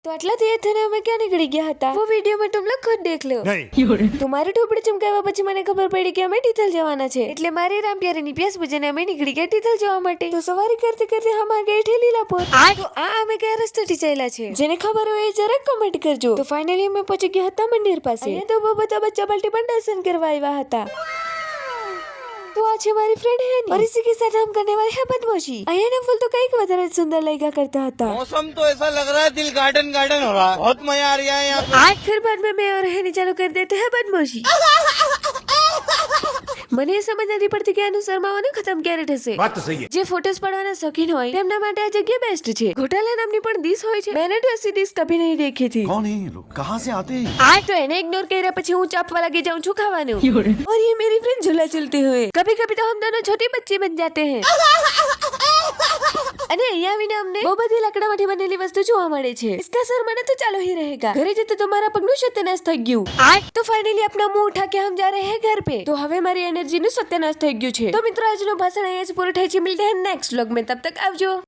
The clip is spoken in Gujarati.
तो આટલાથી એ થઈને અમે ક્યાં નીકળી ગયા હતા वो वीडियो में तुम लोग खुद देख लो તમારી ઢોપડી ચમકાવ્યા પછી મને ખબર પડી કે અમે તિથલ જવાના છે એટલે મારી રામપ્યારીની પ્યાસ બુજીને અમે નીકળી ગયા તિથલ જવા માટે તો સવારી કરતે કરતે હમ આ ગए थे લીલાપુર તો આ અમે કયા રસ્તેથી ચાલ્યા છે જેને ખબર હોય એ જરાક કમેન્ટ કરજો તો ફાઇનલી અમે પહોંચી ગયા હતા મંદિર પાસે અહીંયા તો બહુ બધા બચ્ચા બાલટી પણ દર્શન કરવા આવ્યા હતા तो आज हमारी फ्रेंड है और इसी के साथ हम करने वाले हैं बदमाशी अय्या फूल तो कई વધારે सुंदर लगा करता था मौसम तो ऐसा लग रहा है दिल गार्डन गार्डन हो रहा है बहुत मजा आ रहा है यहाँ पे फिर बाद में मैं और रहनी चालू कर देते हैं बदमाशी મને એ સમજ નથી પડતી કે આનું શરમાવાનું ખતમ ક્યારે થશે વાત તો સહી જે ફોટોસ પાડવાના શોખીન હોય તેમના માટે આ જગ્યા બેસ્ટ છે ઘોટાલા નામની પણ ડીશ હોય છે मैंने तो ऐसी डिश कभी नहीं देखी थी कौन है ये लोग कहाँ से आते हैं तो એને ઇગ્નોર કર્યા પછી હું ચાપવા લાગી જાઉં છું ખાવાનું और ये मेरी फ्रेंड झूला चलते हुए कभी कभी तो हम दोनों छोटी बच्ची बन जाते हैं અને અહીંયા આવીને અમને બહુ બધી લાકડામાંથી બનેલી વસ્તુ જોવા મળે છે इसका शर्माना तो चालू ही रहेगा ઘરે જતે તો મારા પગનું સત્યાનાશ થઈ ગયું તો ફાઇનલી अपना मुंह उठा के हम जा रहे हैं घर पे तो હવે મારી એનર્જી નું સત્યાનાશ થઈ ગયું છે તો મિત્રો આજનું ભાષણ અહીંયા જ પૂરું થાય છે મિલતે हैं नेक्स्ट व्लॉग में तब तक આવજો।